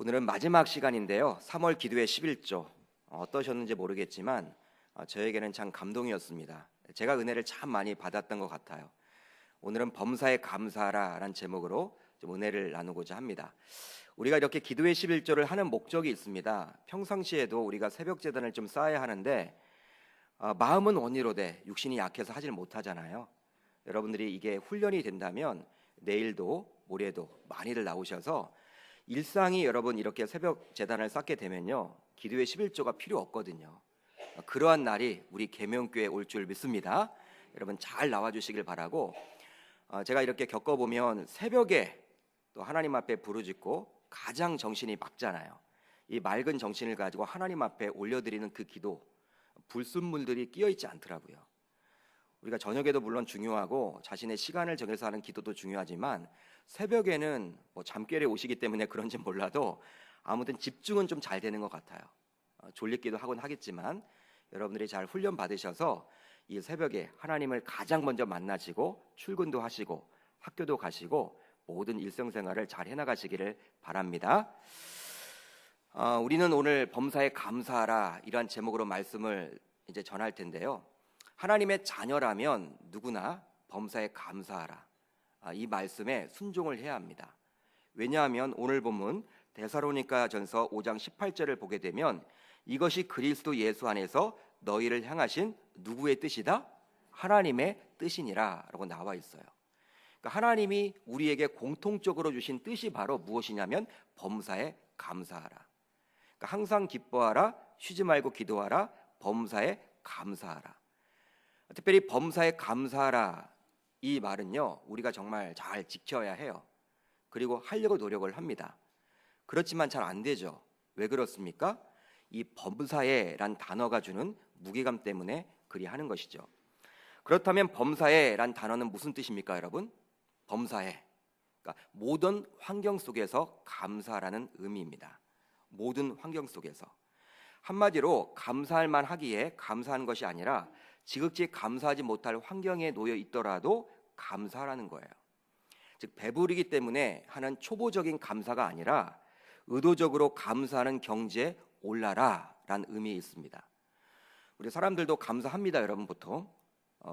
오늘은 마지막 시간인데요. 3월 기도의 11조 어떠셨는지 모르겠지만 저에게는 참 감동이었습니다. 제가 은혜를 참 많이 받았던 것 같아요. 오늘은 범사에 감사하라라는 제목으로 좀 은혜를 나누고자 합니다. 우리가 이렇게 기도의 11조를 하는 목적이 있습니다. 평상시에도 우리가 새벽 제단을 좀 쌓아야 하는데 마음은 원이로되 육신이 약해서 하질 못하잖아요. 여러분들이 이게 훈련이 된다면 내일도 모레도 많이들 나오셔서 일상이 여러분 이렇게 새벽 제단을 쌓게 되면요, 기도의 11조가 필요 없거든요. 그러한 날이 우리 계명교회에 올 줄 믿습니다. 여러분 잘 나와주시길 바라고, 제가 이렇게 겪어보면 새벽에 또 하나님 앞에 부르짖고 가장 정신이 맑잖아요. 이 맑은 정신을 가지고 하나님 앞에 올려드리는 그 기도, 불순물들이 끼어있지 않더라고요. 우리가 저녁에도 물론 중요하고 자신의 시간을 정해서 하는 기도도 중요하지만 새벽에는 잠결에 오시기 때문에 그런지 몰라도 아무튼 집중은 좀 잘 되는 것 같아요. 졸리기도 하곤 하겠지만 여러분들이 잘 훈련 받으셔서 이 새벽에 하나님을 가장 먼저 만나시고 출근도 하시고 학교도 가시고 모든 일상생활을 잘 해나가시기를 바랍니다. 우리는 오늘 범사에 감사하라 이러한 제목으로 말씀을 이제 전할 텐데요. 하나님의 자녀라면 누구나 범사에 감사하라, 이 말씀에 순종을 해야 합니다. 왜냐하면 오늘 본문 데살로니가전서 5장 18절을 보게 되면 이것이 그리스도 예수 안에서 너희를 향하신 누구의 뜻이다? 하나님의 뜻이니라 라고 나와 있어요. 그러니까 하나님이 우리에게 공통적으로 주신 뜻이 바로 무엇이냐면 범사에 감사하라. 그러니까 항상 기뻐하라, 쉬지 말고 기도하라, 범사에 감사하라. 특별히 범사에 감사하라, 이 말은요 우리가 정말 잘 지켜야 해요. 그리고 하려고 노력을 합니다. 그렇지만 잘 안 되죠. 왜 그렇습니까? 이 범사에란 단어가 주는 무게감 때문에 그리 하는 것이죠. 그렇다면 범사에란 단어는 무슨 뜻입니까, 여러분? 범사에, 그러니까 모든 환경 속에서 감사라는 의미입니다. 모든 환경 속에서. 한마디로 감사할 만하기에 감사하는 것이 아니라 지극히 감사하지 못할 환경에 놓여 있더라도 감사하라는 거예요. 즉 배부르기 때문에 하는 초보적인 감사가 아니라 의도적으로 감사하는 경지에 올라라라는 의미에 있습니다. 우리 사람들도 감사합니다, 여러분. 보통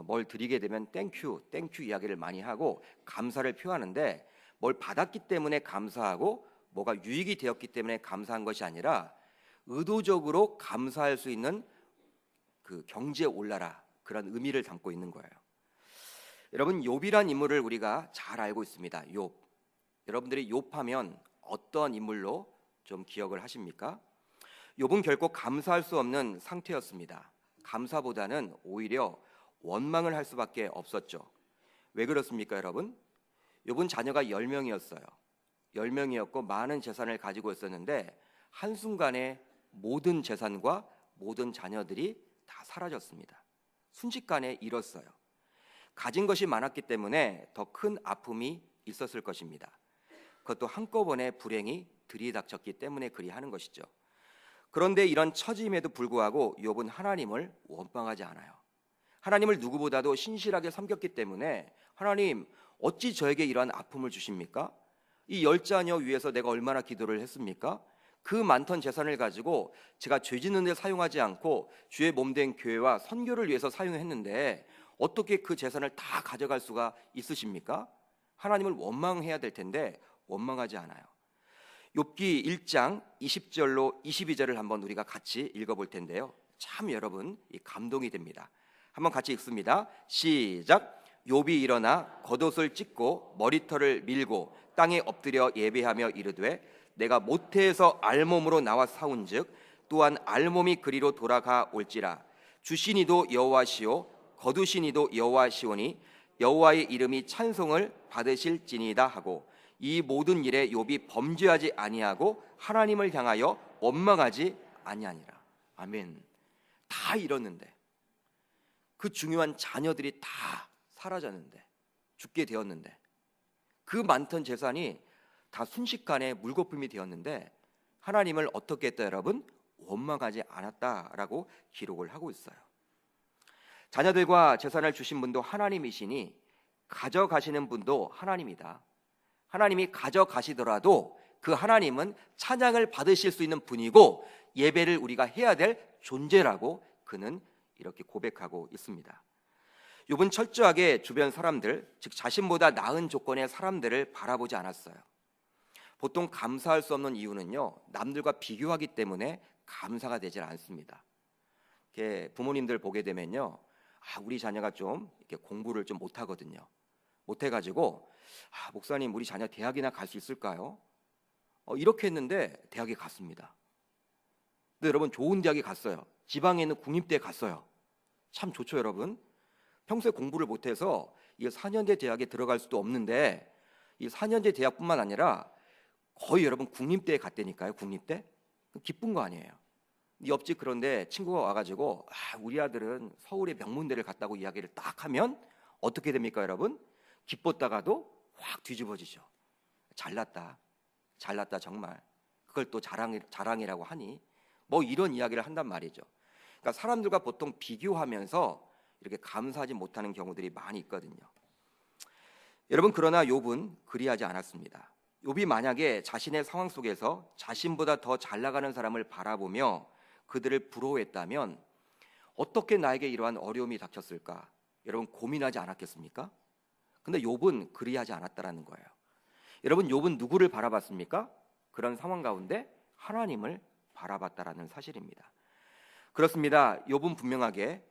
뭘 드리게 되면 땡큐 이야기를 많이 하고 감사를 표하는데, 뭘 받았기 때문에 감사하고 뭐가 유익이 되었기 때문에 감사한 것이 아니라 의도적으로 감사할 수 있는 그 경지에 올라라, 그런 의미를 담고 있는 거예요. 여러분, 욥이란 인물을 우리가 잘 알고 있습니다. 욥. 여러분들이 욥하면 어떤 인물로 좀 기억을 하십니까? 욥은 결코 감사할 수 없는 상태였습니다. 감사보다는 오히려 원망을 할 수밖에 없었죠. 왜 그렇습니까, 여러분? 욥은 자녀가 10명이었어요. 10명이었고 많은 재산을 가지고 있었는데 한순간에 모든 재산과 모든 자녀들이 다 사라졌습니다. 순식간에 잃었어요. 가진 것이 많았기 때문에 더 큰 아픔이 있었을 것입니다. 그것도 한꺼번에 불행이 들이닥쳤기 때문에 그리 하는 것이죠. 그런데 이런 처짐에도 불구하고 욥은 하나님을 원망하지 않아요. 하나님을 누구보다도 신실하게 섬겼기 때문에 하나님, 어찌 저에게 이러한 아픔을 주십니까? 이 10자녀 위해서 내가 얼마나 기도를 했습니까? 그 많던 재산을 가지고 제가 죄 짓는 데 사용하지 않고 주의 몸된 교회와 선교를 위해서 사용했는데 어떻게 그 재산을 다 가져갈 수가 있으십니까? 하나님을 원망해야 될 텐데 원망하지 않아요. 욥기 1장 20절로 22절을 한번 우리가 같이 읽어볼 텐데요, 참 여러분 이 감동이 됩니다. 한번 같이 읽습니다. 시작. 욥이 일어나 겉옷을 찢고 머리털을 밀고 땅에 엎드려 예배하며 이르되 내가 모태에서 알몸으로 나와 사온즉 또한 알몸이 그리로 돌아가 올지라. 주시니도 여호와시오 거두시니도 여호와시오니 여호와의 이름이 찬송을 받으실지니이다 하고, 이 모든 일에 욥이 범죄하지 아니하고 하나님을 향하여 원망하지 아니하니라. 아멘. 다 잃었는데, 그 중요한 자녀들이 다 사라졌는데, 죽게 되었는데, 그 많던 재산이 다 순식간에 물거품이 되었는데 하나님을 어떻게 했다, 여러분? 원망하지 않았다라고 기록을 하고 있어요. 자녀들과 재산을 주신 분도 하나님이시니 가져가시는 분도 하나님이다. 하나님이 가져가시더라도 그 하나님은 찬양을 받으실 수 있는 분이고 예배를 우리가 해야 될 존재라고 그는 이렇게 고백하고 있습니다. 욥은 철저하게 주변 사람들, 즉 자신보다 나은 조건의 사람들을 바라보지 않았어요. 보통 감사할 수 없는 이유는요, 남들과 비교하기 때문에 감사가 되질 않습니다. 이렇게 부모님들 보게 되면요, 우리 자녀가 좀 이렇게 공부를 좀 못하거든요. 못해가지고 목사님 우리 자녀 대학이나 갈 수 있을까요? 이렇게 했는데 대학에 갔습니다. 근데 여러분 좋은 대학에 갔어요. 지방에 있는 국립대에 갔어요. 참 좋죠 여러분. 평소에 공부를 못해서 이 4년제 대학에 들어갈 수도 없는데 이 4년제 대학뿐만 아니라 거의 여러분 국립대에 갔다니까요. 국립대. 기쁜 거 아니에요. 옆집 그런데 친구가 와가지고 우리 아들은 서울의 명문대를 갔다고 이야기를 딱 하면 어떻게 됩니까 여러분? 기뻤다가도 확 뒤집어지죠. 잘났다 정말. 그걸 또 자랑이라고 하니 뭐 이런 이야기를 한단 말이죠. 그러니까 사람들과 보통 비교하면서 이렇게 감사하지 못하는 경우들이 많이 있거든요. 여러분 그러나 욥은 그리하지 않았습니다. 욥이 만약에 자신의 상황 속에서 자신보다 더 잘 나가는 사람을 바라보며 그들을 부러워했다면 어떻게 나에게 이러한 어려움이 닥쳤을까? 여러분 고민하지 않았겠습니까? 근데 욥은 그리하지 않았다라는 거예요. 여러분 욥은 누구를 바라봤습니까? 그런 상황 가운데 하나님을 바라봤다라는 사실입니다. 그렇습니다. 욥은 분명하게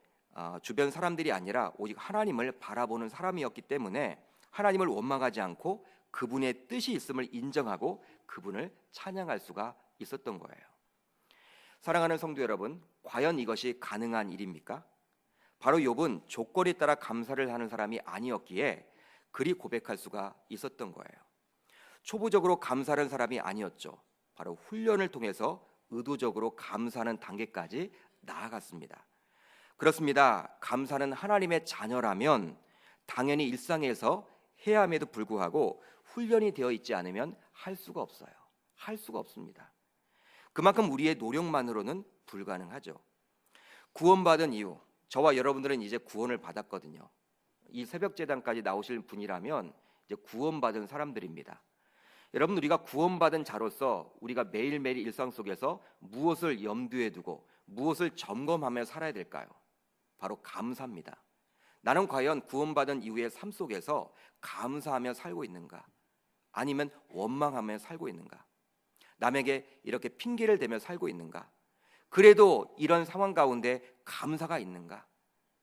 주변 사람들이 아니라 오직 하나님을 바라보는 사람이었기 때문에 하나님을 원망하지 않고 그분의 뜻이 있음을 인정하고 그분을 찬양할 수가 있었던 거예요. 사랑하는 성도 여러분, 과연 이것이 가능한 일입니까? 바로 욥은 조건에 따라 감사를 하는 사람이 아니었기에 그리 고백할 수가 있었던 거예요. 초보적으로 감사하는 사람이 아니었죠. 바로 훈련을 통해서 의도적으로 감사하는 단계까지 나아갔습니다. 그렇습니다. 감사는 하나님의 자녀라면 당연히 일상에서 해야 함에도 불구하고 훈련이 되어 있지 않으면 할 수가 없어요. 할 수가 없습니다. 그만큼 우리의 노력만으로는 불가능하죠. 구원받은 이후 저와 여러분들은 이제 구원을 받았거든요. 이 새벽제단까지 나오실 분이라면 이제 구원받은 사람들입니다. 여러분 우리가 구원받은 자로서 우리가 매일매일 일상 속에서 무엇을 염두에 두고 무엇을 점검하며 살아야 될까요? 바로 감사입니다. 나는 과연 구원받은 이후의 삶 속에서 감사하며 살고 있는가? 아니면 원망하며 살고 있는가? 남에게 이렇게 핑계를 대며 살고 있는가? 그래도 이런 상황 가운데 감사가 있는가?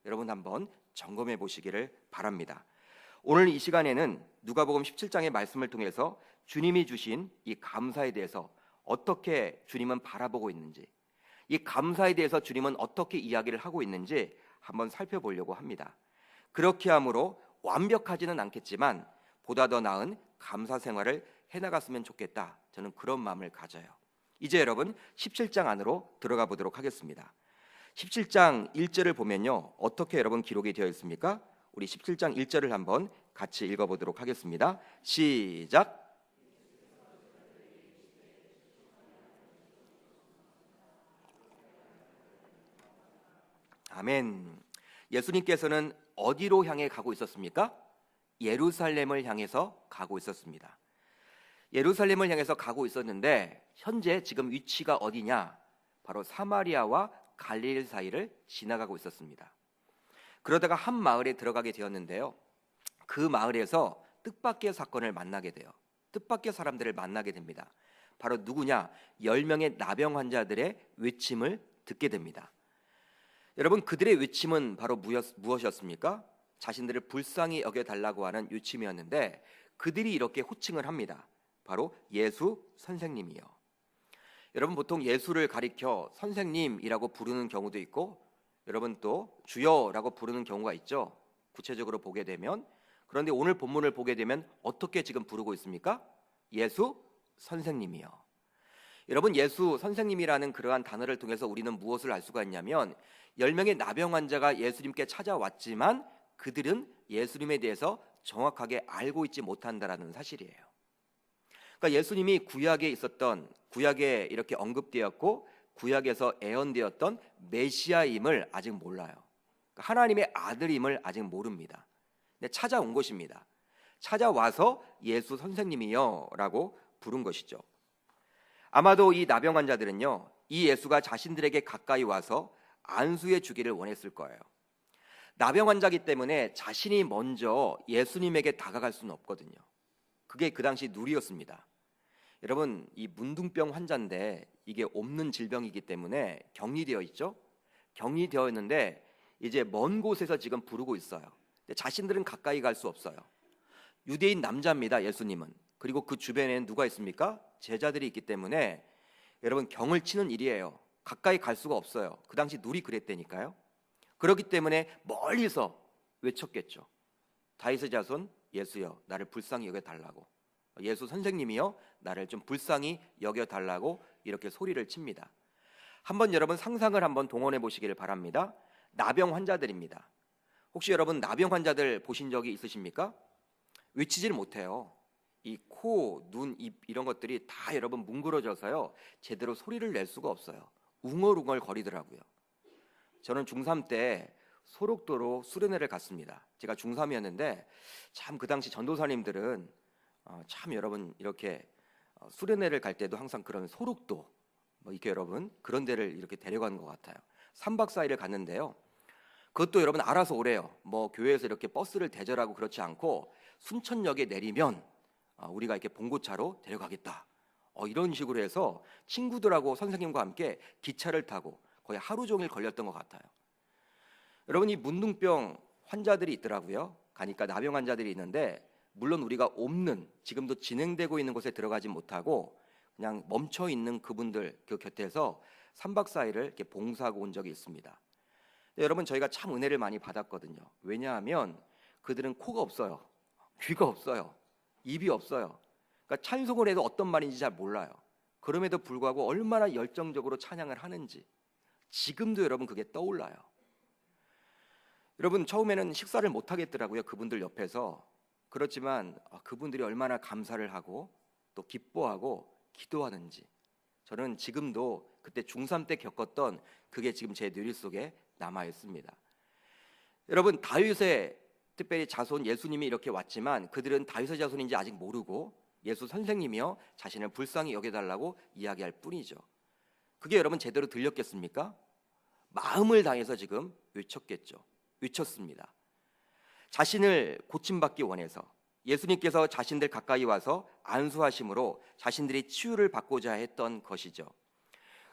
여러분 한번 점검해 보시기를 바랍니다. 오늘 이 시간에는 누가복음 17장의 말씀을 통해서 주님이 주신 이 감사에 대해서 어떻게 주님은 바라보고 있는지, 이 감사에 대해서 주님은 어떻게 이야기를 하고 있는지 한번 살펴보려고 합니다. 그렇게 함으로 완벽하지는 않겠지만 보다 더 나은 감사 생활을 해나갔으면 좋겠다, 저는 그런 마음을 가져요. 이제 여러분 17장 안으로 들어가 보도록 하겠습니다. 17장 1절을 보면요, 어떻게 여러분 기록이 되어 있습니까? 우리 17장 1절을 한번 같이 읽어보도록 하겠습니다. 시작. 아멘. 예수님께서는 어디로 향해 가고 있었습니까? 예루살렘을 향해서 가고 있었습니다. 예루살렘을 향해서 가고 있었는데 현재 지금 위치가 어디냐? 바로 사마리아와 갈릴리 사이를 지나가고 있었습니다. 그러다가 한 마을에 들어가게 되었는데요, 그 마을에서 뜻밖의 사건을 만나게 돼요. 뜻밖의 사람들을 만나게 됩니다. 바로 누구냐? 10명의 나병 환자들의 외침을 듣게 됩니다. 여러분 그들의 외침은 바로 무엇이었습니까? 자신들을 불쌍히 여겨달라고 하는 외침이었는데 그들이 이렇게 호칭을 합니다. 바로 예수 선생님이요. 여러분 보통 예수를 가리켜 선생님이라고 부르는 경우도 있고 여러분 또 주여라고 부르는 경우가 있죠. 구체적으로 보게 되면, 그런데 오늘 본문을 보게 되면 어떻게 지금 부르고 있습니까? 예수 선생님이요. 여러분 예수 선생님이라는 그러한 단어를 통해서 우리는 무엇을 알 수가 있냐면 10명의 나병 환자가 예수님께 찾아왔지만 그들은 예수님에 대해서 정확하게 알고 있지 못한다라는 사실이에요. 그러니까 예수님이 구약에 있었던, 구약에 이렇게 언급되었고 구약에서 예언되었던 메시아임을 아직 몰라요. 그러니까 하나님의 아들임을 아직 모릅니다. 근데 찾아온 것입니다. 찾아와서 예수 선생님이요 라고 부른 것이죠. 아마도 이 나병 환자들은요, 이 예수가 자신들에게 가까이 와서 안수해 주기를 원했을 거예요. 나병 환자이기 때문에 자신이 먼저 예수님에게 다가갈 수는 없거든요. 그게 그 당시 누리였습니다. 여러분, 이 문둥병 환자인데 이게 없는 질병이기 때문에 격리되어 있죠. 격리되어 있는데 이제 먼 곳에서 지금 부르고 있어요. 근데 자신들은 가까이 갈 수 없어요. 유대인 남자입니다, 예수님은. 그리고 그 주변에는 누가 있습니까? 제자들이 있기 때문에 여러분, 경을 치는 일이에요. 가까이 갈 수가 없어요. 그 당시 누리 그랬다니까요. 그렇기 때문에 멀리서 외쳤겠죠. 다윗의 자손 예수여, 나를 불쌍히 여겨달라고. 예수 선생님이여, 나를 좀 불쌍히 여겨달라고 이렇게 소리를 칩니다. 한번 여러분 상상을 한번 동원해 보시기를 바랍니다. 나병 환자들입니다. 혹시 여러분 나병 환자들 보신 적이 있으십니까? 외치지를 못해요. 이 코, 눈, 입 이런 것들이 다 여러분 뭉그러져서요, 제대로 소리를 낼 수가 없어요. 웅얼웅얼 거리더라고요. 저는 중3 때 소록도로 수련회를 갔습니다. 제가 중3이었는데 참 그 당시 전도사님들은 참 여러분 이렇게 수련회를 갈 때도 항상 그런 소록도 뭐 이렇게 여러분 그런 데를 이렇게 데려가는 것 같아요. 3박 4일을 갔는데요. 그것도 여러분 알아서 오래요. 뭐 교회에서 이렇게 버스를 대절하고 그렇지 않고 순천역에 내리면 우리가 이렇게 봉고차로 데려가겠다. 이런 식으로 해서 친구들하고 선생님과 함께 기차를 타고 거의 하루 종일 걸렸던 것 같아요. 여러분, 이 문둥병 환자들이 있더라고요. 가니까 나병 환자들이 있는데 물론 우리가 없는, 지금도 진행되고 있는 곳에 들어가지 못하고 그냥 멈춰 있는 그분들 그 곁에서 3박 4일을 이렇게 봉사하고 온 적이 있습니다. 여러분, 저희가 참 은혜를 많이 받았거든요. 왜냐하면 그들은 코가 없어요. 귀가 없어요. 입이 없어요. 그러니까 찬송을 해도 어떤 말인지 잘 몰라요. 그럼에도 불구하고 얼마나 열정적으로 찬양을 하는지 지금도 여러분 그게 떠올라요. 여러분, 처음에는 식사를 못 하겠더라고요. 그분들 옆에서. 그렇지만 그분들이 얼마나 감사를 하고 또 기뻐하고 기도하는지 저는 지금도 그때 중3 때 겪었던 그게 지금 제 뇌리 속에 남아 있습니다. 여러분, 다윗의 특별히 자손 예수님이 이렇게 왔지만 그들은 다윗의 자손인지 아직 모르고 예수 선생님이여 자신을 불쌍히 여겨달라고 이야기할 뿐이죠. 그게 여러분 제대로 들렸겠습니까? 마음을 다해서 지금 외쳤겠죠. 외쳤습니다. 자신을 고침받기 원해서 예수님께서 자신들 가까이 와서 안수하심으로 자신들이 치유를 받고자 했던 것이죠.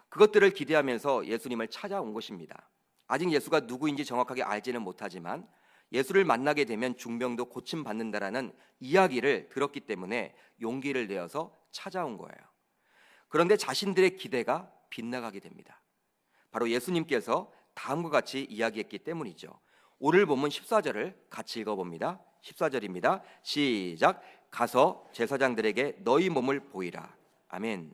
그것들을 기대하면서 예수님을 찾아온 것입니다. 아직 예수가 누구인지 정확하게 알지는 못하지만 예수를 만나게 되면 중병도 고침받는다라는 이야기를 들었기 때문에 용기를 내어서 찾아온 거예요. 그런데 자신들의 기대가 빗나가게 됩니다. 바로 예수님께서 다음과 같이 이야기했기 때문이죠. 오늘 본문 14절을 같이 읽어봅니다. 14절입니다. 시작. 가서 제사장들에게 너희 몸을 보이라. 아멘.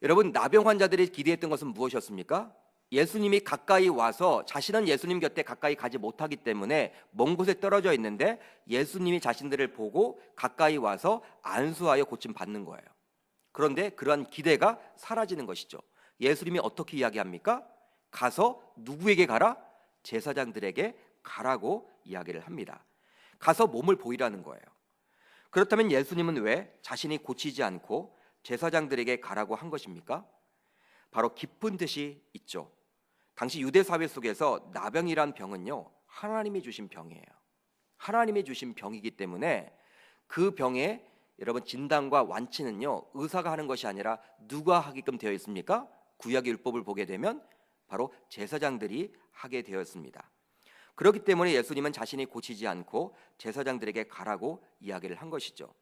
여러분, 나병 환자들이 기대했던 것은 무엇이었습니까? 예수님이 가까이 와서, 자신은 예수님 곁에 가까이 가지 못하기 때문에 먼 곳에 떨어져 있는데 예수님이 자신들을 보고 가까이 와서 안수하여 고침 받는 거예요. 그런데 그러한 기대가 사라지는 것이죠. 예수님이 어떻게 이야기합니까? 가서 누구에게 가라? 제사장들에게 가라고 이야기를 합니다. 가서 몸을 보이라는 거예요. 그렇다면 예수님은 왜 자신이 고치지 않고 제사장들에게 가라고 한 것입니까? 바로 깊은 뜻이 있죠. 당시 유대 사회 속에서 나병이란 병은요, 하나님이 주신 병이에요. 하나님이 주신 병이기 때문에 그 병의 여러분 진단과 완치는요, 의사가 하는 것이 아니라 누가 하게끔 되어 있습니까? 구약의 율법을 보게 되면 바로 제사장들이 하게 되었습니다. 그렇기 때문에 예수님은 자신이 고치지 않고 제사장들에게 가라고 이야기를 한 것이죠.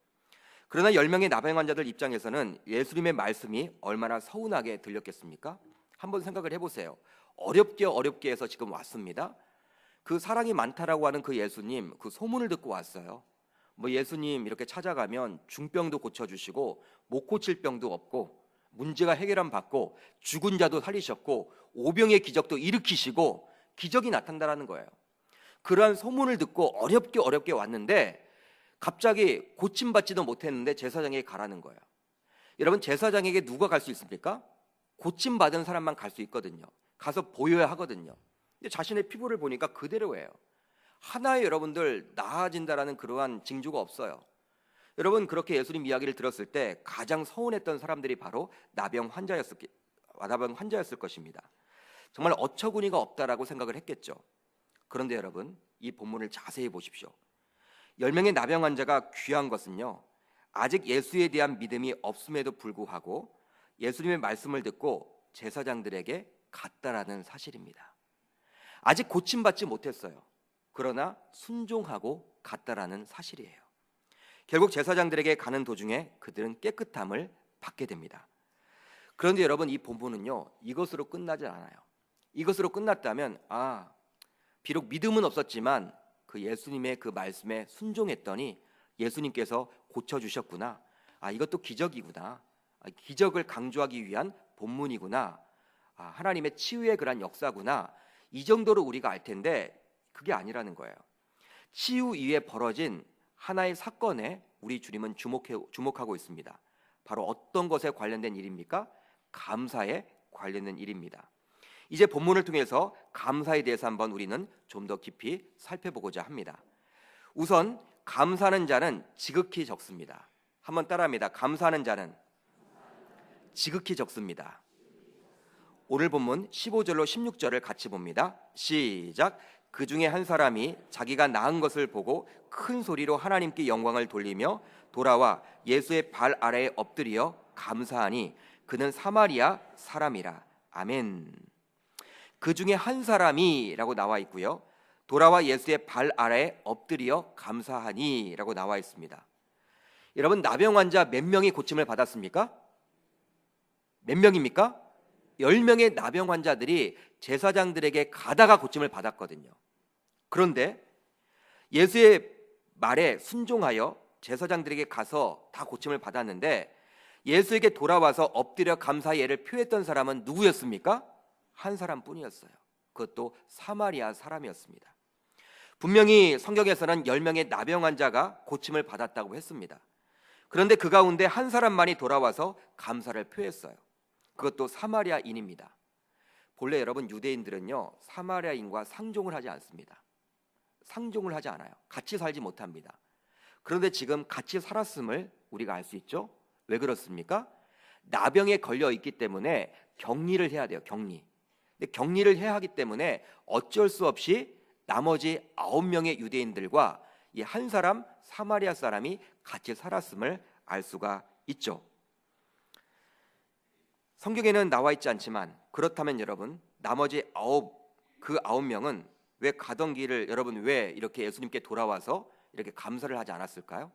그러나 10명의 나병 환자들 입장에서는 예수님의 말씀이 얼마나 서운하게 들렸겠습니까? 한번 생각을 해보세요. 어렵게 해서 지금 왔습니다. 그 사랑이 많다라고 하는 그 예수님, 그 소문을 듣고 왔어요. 뭐 예수님 이렇게 찾아가면 중병도 고쳐주시고 못 고칠 병도 없고 문제가 해결함 받고 죽은 자도 살리셨고 오병의 기적도 일으키시고 기적이 나타난다는 거예요. 그러한 소문을 듣고 어렵게 왔는데 갑자기 고침받지도 못했는데 제사장에게 가라는 거예요. 여러분, 제사장에게 누가 갈 수 있습니까? 고침받은 사람만 갈 수 있거든요. 가서 보여야 하거든요. 근데 자신의 피부를 보니까 그대로예요. 하나의 여러분들 나아진다라는 그러한 징조가 없어요. 여러분, 그렇게 예수님 이야기를 들었을 때 가장 서운했던 사람들이 바로 나병 환자였을 것입니다. 정말 어처구니가 없다라고 생각을 했겠죠. 그런데 여러분, 이 본문을 자세히 보십시오. 10명의 나병 환자가 귀한 것은요, 아직 예수에 대한 믿음이 없음에도 불구하고 예수님의 말씀을 듣고 제사장들에게 갔다라는 사실입니다. 아직 고침받지 못했어요. 그러나 순종하고 갔다라는 사실이에요. 결국 제사장들에게 가는 도중에 그들은 깨끗함을 받게 됩니다. 그런데 여러분, 이 본문은요, 이것으로 끝나지 않아요. 이것으로 끝났다면 비록 믿음은 없었지만 그 예수님의 그 말씀에 순종했더니 예수님께서 고쳐주셨구나. 이것도 기적이구나. 기적을 강조하기 위한 본문이구나. 하나님의 치유의 그런 역사구나. 이 정도로 우리가 알 텐데 그게 아니라는 거예요. 치유 이후에 벌어진 하나의 사건에 우리 주님은 주목하고 있습니다. 바로 어떤 것에 관련된 일입니까? 감사에 관련된 일입니다. 이제 본문을 통해서 감사에 대해서 한번 우리는 좀 더 깊이 살펴보고자 합니다. 우선 감사하는 자는 지극히 적습니다. 한번 따라합니다. 감사하는 자는 지극히 적습니다. 오늘 본문 15절로 16절을 같이 봅니다. 시작. 그 중에 한 사람이 자기가 낳은 것을 보고 큰 소리로 하나님께 영광을 돌리며 돌아와 예수의 발 아래에 엎드려 감사하니 그는 사마리아 사람이라. 아멘. 그 중에 한 사람이라고 나와 있고요, 돌아와 예수의 발 아래에 엎드려 감사하니라고 나와 있습니다. 여러분, 나병 환자 몇 명이 고침을 받았습니까? 몇 명입니까? 10명의 나병 환자들이 제사장들에게 가다가 고침을 받았거든요. 그런데 예수의 말에 순종하여 제사장들에게 가서 다 고침을 받았는데 예수에게 돌아와서 엎드려 감사의 예를 표했던 사람은 누구였습니까? 한 사람뿐이었어요. 그것도 사마리아 사람이었습니다. 분명히 성경에서는 10명의 나병 환자가 고침을 받았다고 했습니다. 그런데 그 가운데 한 사람만이 돌아와서 감사를 표했어요. 그것도 사마리아인입니다. 본래 여러분, 유대인들은요, 사마리아인과 상종을 하지 않습니다. 상종을 하지 않아요. 같이 살지 못합니다. 그런데 지금 같이 살았음을 우리가 알 수 있죠. 왜 그렇습니까? 나병에 걸려 있기 때문에 격리를 해야 돼요. 격리. 근데 격리를 해야 하기 때문에 어쩔 수 없이 나머지 9명의 유대인들과 이 한 사람 사마리아 사람이 같이 살았음을 알 수가 있죠. 성경에는 나와 있지 않지만 그렇다면 여러분, 나머지 9명은 왜 가던 길을, 여러분, 왜 이렇게 예수님께 돌아와서 이렇게 감사를 하지 않았을까요?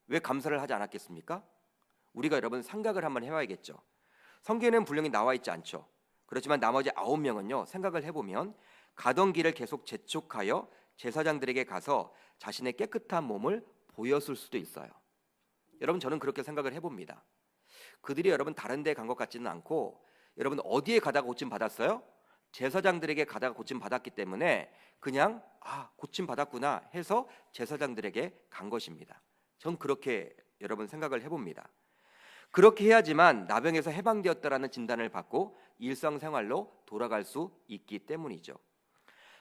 왜 감사를 하지 않았겠습니까? 우리가 여러분 생각을 한번 해봐야겠죠. 성경에는 분명히 나와 있지 않죠. 그렇지만 나머지 9명은요, 생각을 해보면 가던 길을 계속 재촉하여 제사장들에게 가서 자신의 깨끗한 몸을 보였을 수도 있어요. 여러분, 저는 그렇게 생각을 해봅니다. 그들이 여러분 다른 데 간 것 같지는 않고, 여러분 어디에 가다가 고침 받았어요? 제사장들에게 가다가 고침 받았기 때문에 그냥 고침 받았구나 해서 제사장들에게 간 것입니다. 전 그렇게 여러분 생각을 해봅니다. 그렇게 해야지만 나병에서 해방되었다라는 진단을 받고 일상생활로 돌아갈 수 있기 때문이죠.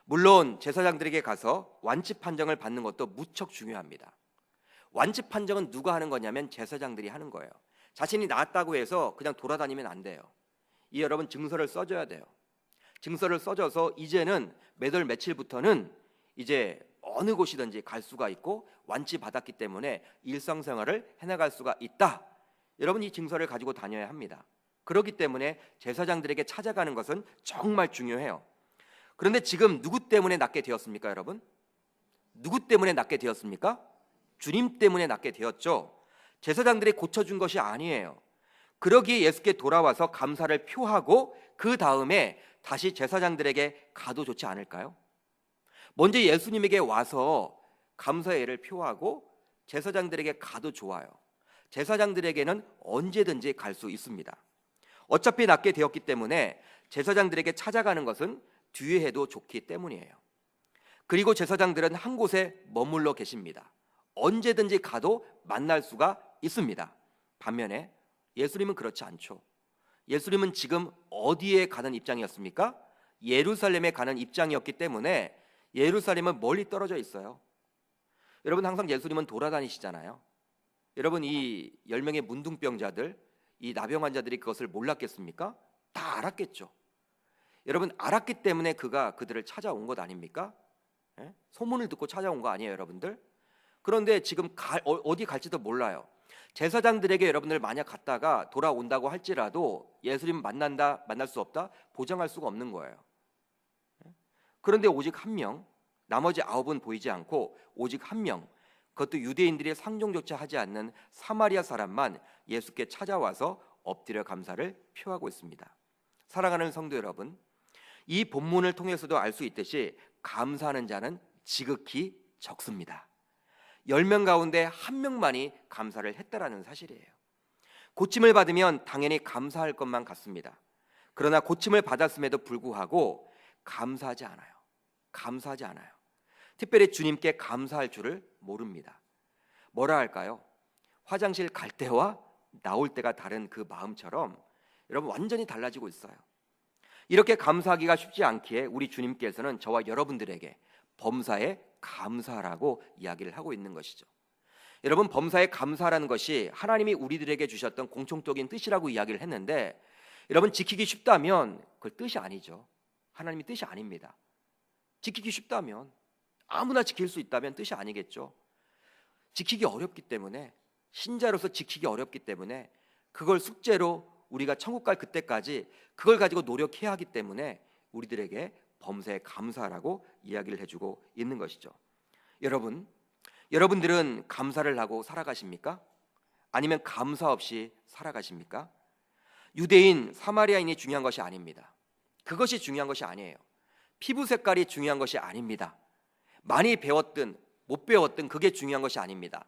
물론 제사장들에게 가서 완치 판정을 받는 것도 무척 중요합니다. 완치 판정은 누가 하는 거냐면 제사장들이 하는 거예요. 자신이 나았다고 해서 그냥 돌아다니면 안 돼요. 이 여러분 증서를 써줘야 돼요. 증서를 써줘서 이제는 몇 월 며칠부터는 이제 어느 곳이든지 갈 수가 있고 완치 받았기 때문에 일상생활을 해나갈 수가 있다. 여러분, 이 증서를 가지고 다녀야 합니다. 그렇기 때문에 제사장들에게 찾아가는 것은 정말 중요해요. 그런데 지금 누구 때문에 낫게 되었습니까, 여러분? 누구 때문에 낫게 되었습니까? 주님 때문에 낫게 되었죠. 제사장들이 고쳐준 것이 아니에요. 그러기에 예수께 돌아와서 감사를 표하고 그 다음에 다시 제사장들에게 가도 좋지 않을까요? 먼저 예수님에게 와서 감사의 예를 표하고 제사장들에게 가도 좋아요. 제사장들에게는 언제든지 갈 수 있습니다. 어차피 낫게 되었기 때문에 제사장들에게 찾아가는 것은 뒤에 해도 좋기 때문이에요. 그리고 제사장들은 한 곳에 머물러 계십니다. 언제든지 가도 만날 수가 있습니다. 반면에 예수님은 그렇지 않죠. 예수님은 지금 어디에 가는 입장이었습니까? 예루살렘에 가는 입장이었기 때문에 예루살렘은 멀리 떨어져 있어요. 여러분, 항상 예수님은 돌아다니시잖아요. 여러분 이 10명의 문둥병자들, 이 나병 환자들이 그것을 몰랐겠습니까? 다 알았겠죠. 여러분 알았기 때문에 그가 그들을 찾아온 것 아닙니까? 예? 소문을 듣고 찾아온 거 아니에요, 여러분들? 그런데 지금 어디 갈지도 몰라요. 제사장들에게 여러분들 만약 갔다가 돌아온다고 할지라도 예수님 만날 수 없다 보장할 수가 없는 거예요. 그런데 오직 한 명, 나머지 9은 보이지 않고 오직 한 명, 그것도 유대인들이 상종조차 하지 않는 사마리아 사람만 예수께 찾아와서 엎드려 감사를 표하고 있습니다. 사랑하는 성도 여러분, 이 본문을 통해서도 알 수 있듯이 감사하는 자는 지극히 적습니다. 10명 가운데 1명만이 감사를 했다라는 사실이에요. 고침을 받으면 당연히 감사할 것만 같습니다. 그러나 고침을 받았음에도 불구하고 감사하지 않아요. 감사하지 않아요. 특별히 주님께 감사할 줄을 모릅니다. 뭐라 할까요? 화장실 갈 때와 나올 때가 다른 그 마음처럼 여러분 완전히 달라지고 있어요. 이렇게 감사하기가 쉽지 않기에 우리 주님께서는 저와 여러분들에게 범사에 감사라고 이야기를 하고 있는 것이죠. 여러분 범사에 감사라는 것이 하나님이 우리들에게 주셨던 공통적인 뜻이라고 이야기를 했는데, 여러분 지키기 쉽다면 그걸 뜻이 아니죠. 하나님의 뜻이 아닙니다. 지키기 쉽다면, 아무나 지킬 수 있다면 뜻이 아니겠죠. 지키기 어렵기 때문에, 신자로서 지키기 어렵기 때문에, 그걸 숙제로 우리가 천국 갈 그때까지 그걸 가지고 노력해야 하기 때문에 우리들에게 범사에 감사라고 이야기를 해주고 있는 것이죠. 여러분들은 감사를 하고 살아가십니까? 아니면 감사 없이 살아가십니까? 유대인, 사마리아인이 중요한 것이 아닙니다. 그것이 중요한 것이 아니에요. 피부 색깔이 중요한 것이 아닙니다. 많이 배웠든 못 배웠든 그게 중요한 것이 아닙니다.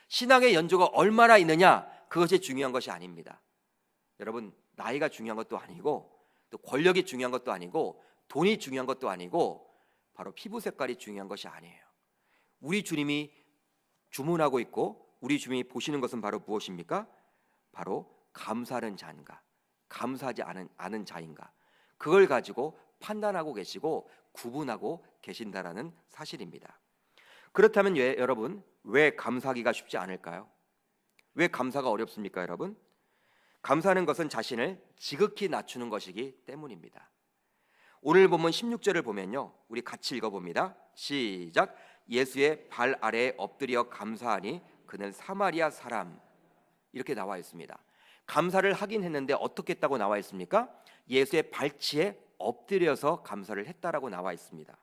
신앙의 연조가 얼마나 있느냐, 그것이 중요한 것이 아닙니다. 여러분 나이가 중요한 것도 아니고 또 권력이 중요한 것도 아니고 돈이 중요한 것도 아니고 바로 피부 색깔이 중요한 것이 아니에요. 우리 주님이 주문하고 있고 우리 주님이 보시는 것은 바로 무엇입니까? 바로 감사하는 자인가, 감사하지 않은 자인가, 그걸 가지고 판단하고 계시고 구분하고 계신다라는 사실입니다. 그렇다면 여러분 왜 감사하기가 쉽지 않을까요? 왜 감사가 어렵습니까, 여러분? 감사하는 것은 자신을 지극히 낮추는 것이기 때문입니다. 오늘 본문 16절을 보면요, 우리 같이 읽어봅니다. 시작. 예수의 발 아래에 엎드려 감사하니 그는 사마리아 사람, 이렇게 나와 있습니다. 감사를 하긴 했는데 어떻게 했다고 나와 있습니까? 예수의 발치에 엎드려서 감사를 했다라고 나와 있습니다.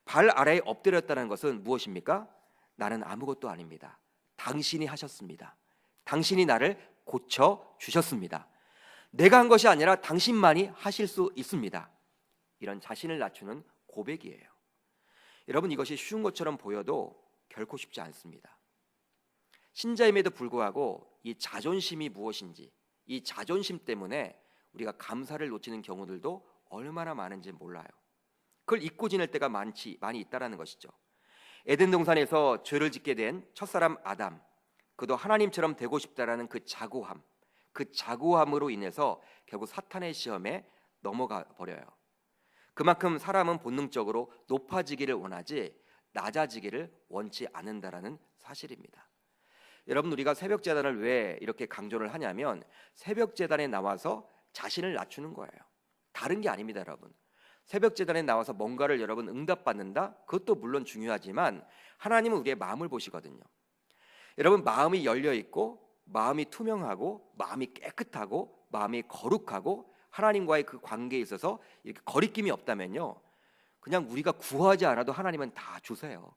발 아래에 엎드렸다는 것은 무엇입니까? 나는 아무것도 아닙니다. 당신이 하셨습니다. 당신이 나를 고쳐 주셨습니다. 내가 한 것이 아니라 당신만이 하실 수 있습니다. 이런 자신을 낮추는 고백이에요. 여러분 이것이 쉬운 것처럼 보여도 결코 쉽지 않습니다. 신자임에도 불구하고 이 자존심이 무엇인지, 이 자존심 때문에 우리가 감사를 놓치는 경우들도 얼마나 많은지 몰라요. 그걸 잊고 지낼 때가 많이 있다라는 것이죠. 에덴 동산에서 죄를 짓게 된 첫사람 아담, 그도 하나님처럼 되고 싶다라는 그 자고함으로 인해서 결국 사탄의 시험에 넘어가 버려요. 그만큼 사람은 본능적으로 높아지기를 원하지 낮아지기를 원치 않는다라는 사실입니다. 여러분 우리가 새벽제단을 왜 이렇게 강조를 하냐면 새벽제단에 나와서 자신을 낮추는 거예요. 다른 게 아닙니다, 여러분. 새벽제단에 나와서 뭔가를 여러분 응답받는다? 그것도 물론 중요하지만 하나님은 우리의 마음을 보시거든요. 여러분 마음이 열려있고 마음이 투명하고 마음이 깨끗하고 마음이 거룩하고 하나님과의 그 관계에 있어서 이렇게 거리낌이 없다면요, 그냥 우리가 구하지 않아도 하나님은 다 주세요.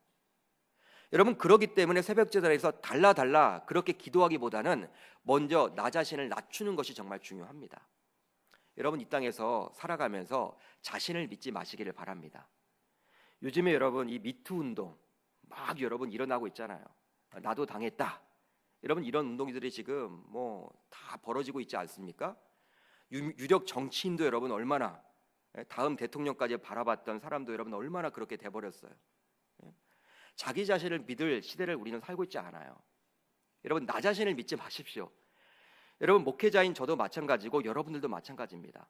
여러분 그렇기 때문에 새벽제단에서 달라 그렇게 기도하기보다는 먼저 나 자신을 낮추는 것이 정말 중요합니다. 여러분 이 땅에서 살아가면서 자신을 믿지 마시기를 바랍니다. 요즘에 여러분 이 미투 운동 막 여러분 일어나고 있잖아요. 나도 당했다. 여러분 이런 운동들이 지금 뭐 다 벌어지고 있지 않습니까? 유력 정치인도 여러분 얼마나, 다음 대통령까지 바라봤던 사람도 여러분 얼마나 그렇게 돼버렸어요. 자기 자신을 믿을 시대를 우리는 살고 있지 않아요. 여러분 나 자신을 믿지 마십시오. 여러분 목회자인 저도 마찬가지고 여러분들도 마찬가지입니다.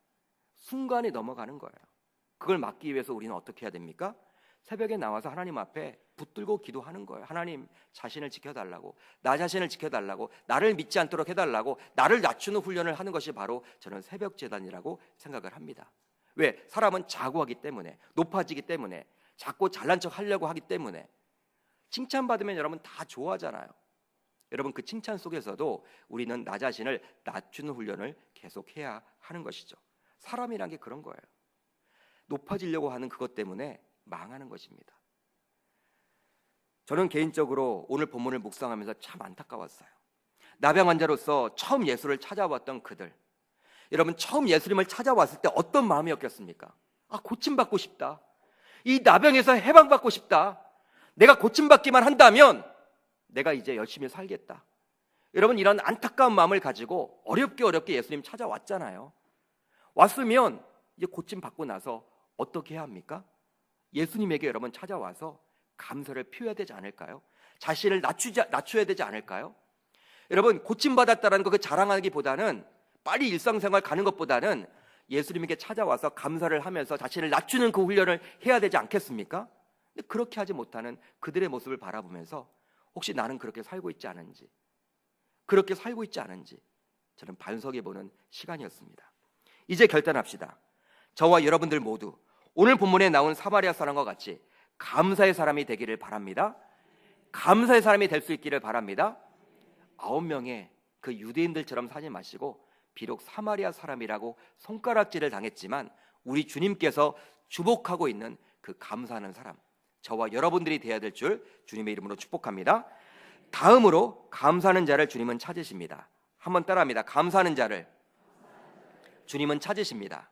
순간에 넘어가는 거예요. 그걸 막기 위해서 우리는 어떻게 해야 됩니까? 새벽에 나와서 하나님 앞에 붙들고 기도하는 거예요. 하나님, 자신을 지켜달라고, 나 자신을 지켜달라고, 나를 믿지 않도록 해달라고, 나를 낮추는 훈련을 하는 것이 바로 저는 새벽 제단이라고 생각을 합니다. 왜? 사람은 자고 하기 때문에, 높아지기 때문에, 자꾸 잘난 척 하려고 하기 때문에. 칭찬받으면 여러분 다 좋아하잖아요. 여러분, 그 칭찬 속에서도 우리는 나 자신을 낮추는 훈련을 계속해야 하는 것이죠. 사람이란 게 그런 거예요. 높아지려고 하는 그것 때문에 망하는 것입니다. 저는 개인적으로 오늘 본문을 묵상하면서 참 안타까웠어요. 나병 환자로서 처음 예수를 찾아왔던 그들, 여러분, 처음 예수님을 찾아왔을 때 어떤 마음이었겠습니까? 고침받고 싶다, 이 나병에서 해방받고 싶다, 내가 고침받기만 한다면 내가 이제 열심히 살겠다. 여러분, 이런 안타까운 마음을 가지고 어렵게 예수님 찾아왔잖아요. 왔으면 이제 고침받고 나서 어떻게 해야 합니까? 예수님에게 여러분 찾아와서 감사를 표해야 되지 않을까요? 자신을 낮춰야 되지 않을까요? 여러분, 고침받았다는 거 그 자랑하기보다는, 빨리 일상생활 가는 것보다는 예수님에게 찾아와서 감사를 하면서 자신을 낮추는 그 훈련을 해야 되지 않겠습니까? 근데 그렇게 하지 못하는 그들의 모습을 바라보면서 혹시 나는 그렇게 살고 있지 않은지, 저는 반성해보는 시간이었습니다. 이제 결단합시다. 저와 여러분들 모두 오늘 본문에 나온 사마리아 사람과 같이 감사의 사람이 되기를 바랍니다. 감사의 사람이 될 수 있기를 바랍니다. 9명의 그 유대인들처럼 사지 마시고, 비록 사마리아 사람이라고 손가락질을 당했지만 우리 주님께서 주목하고 있는 그 감사하는 사람, 저와 여러분들이 되어야 될 줄 주님의 이름으로 축복합니다. 다음으로 감사하는 자를 주님은 찾으십니다. 한번 따라합니다. 감사하는 자를 주님은 찾으십니다.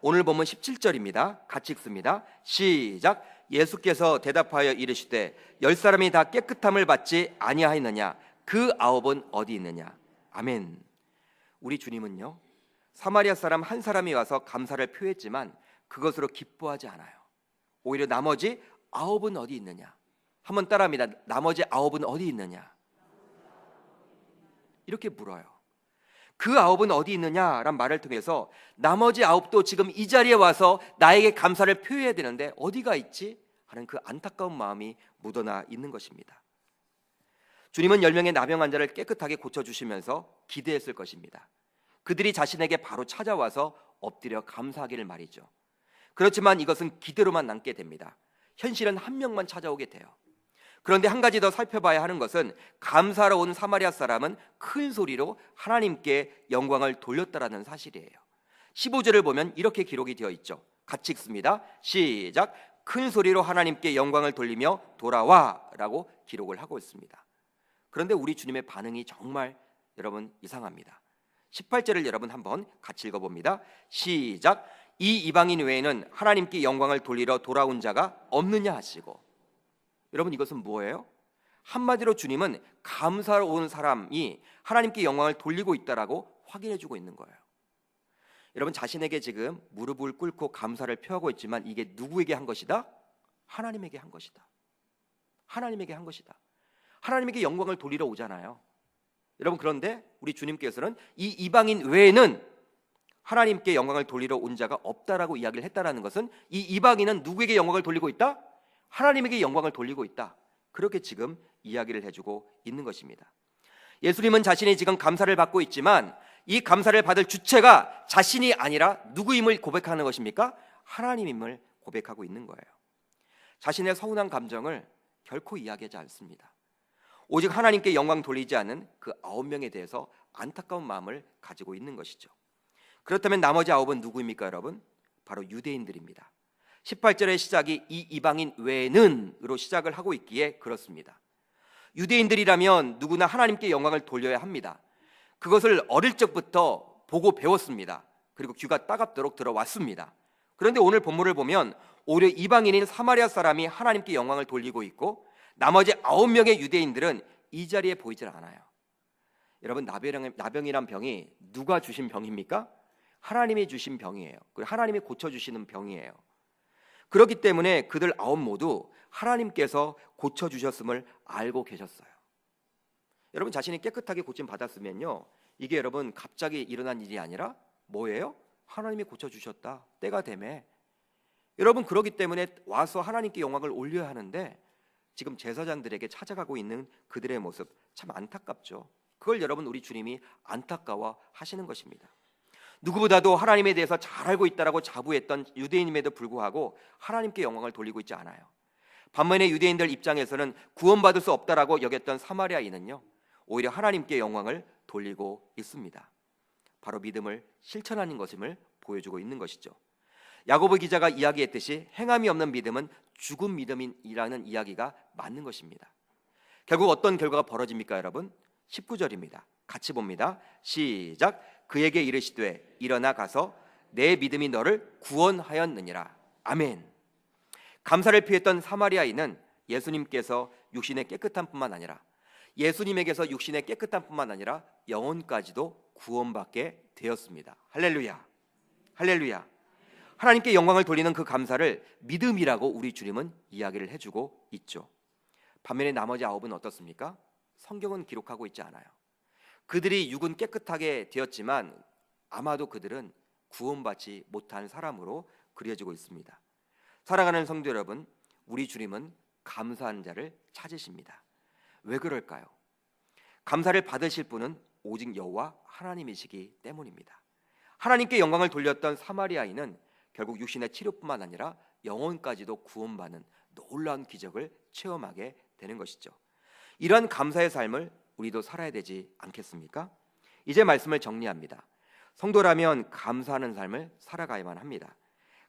오늘 본문 17절입니다. 같이 읽습니다. 시작. 예수께서 대답하여 이르시되 10사람이 다 깨끗함을 받지 아니하였느냐? 그 9은 어디 있느냐? 아멘. 우리 주님은요, 사마리아 사람 한 사람이 와서 감사를 표했지만 그것으로 기뻐하지 않아요. 오히려 나머지 9은 어디 있느냐? 한번 따라합니다. 나머지 9은 어디 있느냐? 이렇게 물어요. 그 9은 어디 있느냐란 말을 통해서 나머지 9도 지금 이 자리에 와서 나에게 감사를 표해야 되는데 어디가 있지? 하는 그 안타까운 마음이 묻어나 있는 것입니다. 주님은 10명의 나병 환자를 깨끗하게 고쳐주시면서 기대했을 것입니다. 그들이 자신에게 바로 찾아와서 엎드려 감사하기를 말이죠. 그렇지만 이것은 기대로만 남게 됩니다. 현실은 한 명만 찾아오게 돼요. 그런데 한 가지 더 살펴봐야 하는 것은, 감사하러 온 사마리아 사람은 큰 소리로 하나님께 영광을 돌렸다라는 사실이에요. 15절을 보면 이렇게 기록이 되어 있죠. 같이 읽습니다. 시작. 큰 소리로 하나님께 영광을 돌리며 돌아와 라고 기록을 하고 있습니다. 그런데 우리 주님의 반응이 정말 여러분 이상합니다. 18절을 여러분 한번 같이 읽어봅니다. 시작. 이 이방인 외에는 하나님께 영광을 돌리러 돌아온 자가 없느냐 하시고. 여러분, 이것은 뭐예요? 한마디로 주님은 감사로 온 사람이 하나님께 영광을 돌리고 있다라고 확인해주고 있는 거예요. 여러분, 자신에게 지금 무릎을 꿇고 감사를 표하고 있지만 이게 누구에게 한 것이다? 하나님에게 한 것이다. 하나님에게 한 것이다. 하나님에게 영광을 돌리러 오잖아요. 여러분, 그런데 우리 주님께서는 이 이방인 외에는 하나님께 영광을 돌리러 온 자가 없다라고 이야기를 했다라는 것은, 이 이방인은 누구에게 영광을 돌리고 있다? 하나님에게 영광을 돌리고 있다. 그렇게 지금 이야기를 해주고 있는 것입니다. 예수님은 자신이 지금 감사를 받고 있지만 이 감사를 받을 주체가 자신이 아니라 누구임을 고백하는 것입니까? 하나님임을 고백하고 있는 거예요. 자신의 서운한 감정을 결코 이야기하지 않습니다. 오직 하나님께 영광 돌리지 않은 그 9명에 대해서 안타까운 마음을 가지고 있는 것이죠. 그렇다면 나머지 9은 누구입니까, 여러분? 바로 유대인들입니다. 18절의 시작이 이 이방인 외에는으로 시작을 하고 있기에 그렇습니다. 유대인들이라면 누구나 하나님께 영광을 돌려야 합니다. 그것을 어릴 적부터 보고 배웠습니다. 그리고 귀가 따갑도록 들어왔습니다. 그런데 오늘 본문을 보면 오히려 이방인인 사마리아 사람이 하나님께 영광을 돌리고 있고, 나머지 9명의 유대인들은 이 자리에 보이질 않아요. 여러분, 나병이란 병이 누가 주신 병입니까? 하나님이 주신 병이에요. 그리고 하나님이 고쳐주시는 병이에요. 그렇기 때문에 그들 9 모두 하나님께서 고쳐주셨음을 알고 계셨어요. 여러분, 자신이 깨끗하게 고침 받았으면요, 이게 여러분 갑자기 일어난 일이 아니라 뭐예요? 하나님이 고쳐주셨다, 때가 되매. 여러분, 그렇기 때문에 와서 하나님께 영광을 올려야 하는데 지금 제사장들에게 찾아가고 있는 그들의 모습 참 안타깝죠. 그걸 여러분, 우리 주님이 안타까워 하시는 것입니다. 누구보다도 하나님에 대해서 잘 알고 있다라고 자부했던 유대인임에도 불구하고 하나님께 영광을 돌리고 있지 않아요. 반면에 유대인들 입장에서는 구원받을 수 없다라고 여겼던 사마리아인은요, 오히려 하나님께 영광을 돌리고 있습니다. 바로 믿음을 실천하는 것임을 보여주고 있는 것이죠. 야고보 기자가 이야기했듯이 행함이 없는 믿음은 죽은 믿음이라는 이야기가 맞는 것입니다. 결국 어떤 결과가 벌어집니까, 여러분? 19절입니다. 같이 봅니다. 시작. 그에게 이르시되 일어나 가서 내 믿음이 너를 구원하였느니라. 아멘. 감사를 피했던 사마리아인은 예수님께서 육신의 깨끗한 뿐만 아니라 예수님에게서 육신의 깨끗한 뿐만 아니라 영혼까지도 구원받게 되었습니다. 할렐루야. 할렐루야. 하나님께 영광을 돌리는 그 감사를 믿음이라고 우리 주님은 이야기를 해주고 있죠. 반면에 나머지 9은 어떻습니까? 성경은 기록하고 있지 않아요. 그들이 육은 깨끗하게 되었지만 아마도 그들은 구원받지 못한 사람으로 그려지고 있습니다. 사랑하는 성도 여러분, 우리 주님은 감사한 자를 찾으십니다. 왜 그럴까요? 감사를 받으실 분은 오직 여호와 하나님이시기 때문입니다. 하나님께 영광을 돌렸던 사마리아인은 결국 육신의 치료뿐만 아니라 영혼까지도 구원받는 놀라운 기적을 체험하게 되는 것이죠. 이러한 감사의 삶을 우리도 살아야 되지 않겠습니까? 이제 말씀을 정리합니다. 성도라면 감사하는 삶을 살아가야만 합니다.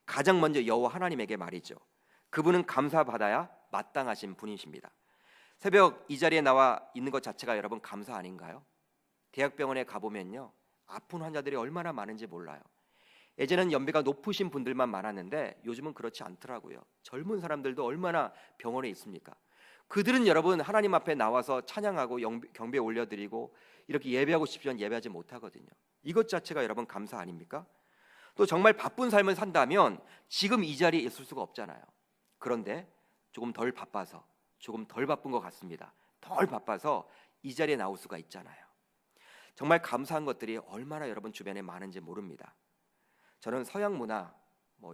가장 먼저 여호와 하나님에게 말이죠. 그분은 감사받아야 마땅하신 분이십니다. 새벽 이 자리에 나와 있는 것 자체가 여러분 감사 아닌가요? 대학병원에 가보면요, 아픈 환자들이 얼마나 많은지 몰라요. 예전에는 연배가 높으신 분들만 많았는데 요즘은 그렇지 않더라고요. 젊은 사람들도 얼마나 병원에 있습니까? 그들은 여러분 하나님 앞에 나와서 찬양하고 경배 올려드리고 이렇게 예배하고 싶지만 예배하지 못하거든요. 이것 자체가 여러분 감사 아닙니까? 또 정말 바쁜 삶을 산다면 지금 이 자리에 있을 수가 없잖아요. 그런데 조금 덜 바빠서, 조금 덜 바쁜 것 같습니다. 덜 바빠서 이 자리에 나올 수가 있잖아요. 정말 감사한 것들이 얼마나 여러분 주변에 많은지 모릅니다. 저는 서양 문화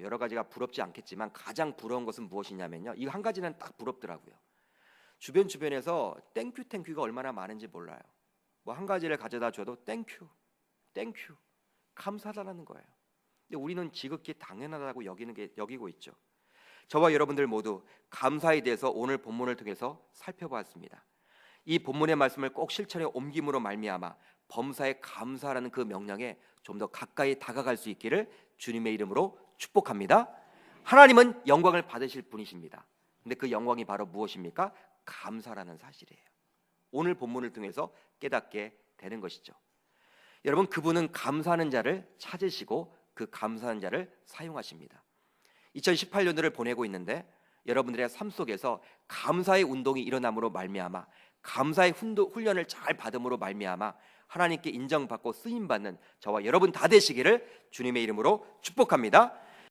여러 가지가 부럽지 않겠지만 가장 부러운 것은 무엇이냐면요, 이거 한 가지는 딱 부럽더라고요. 주변에서 땡큐가 얼마나 많은지 몰라요. 한 가지를 가져다 줘도 땡큐 감사하다는 거예요. 근데 우리는 지극히 당연하다고 여기고 있죠. 저와 여러분들 모두 감사에 대해서 오늘 본문을 통해서 살펴보았습니다. 이 본문의 말씀을 꼭 실천에 옮김으로 말미암아 범사에 감사라는 그 명령에 좀 더 가까이 다가갈 수 있기를 주님의 이름으로 축복합니다. 하나님은 영광을 받으실 분이십니다. 근데 그 영광이 바로 무엇입니까? 감사라는 사실이에요. 오늘 본문을 통해서 깨닫게 되는 것이죠. 여러분, 그분은 감사하는 자를 찾으시고 그 감사하는 자를 사용하십니다. 2018년도를 보내고 있는데 여러분들의 삶 속에서 감사의 운동이 일어남으로 말미암아, 감사의 훈련을 잘 받음으로 말미암아 하나님께 인정받고 쓰임받는 저와 여러분 다 되시기를 주님의 이름으로 축복합니다.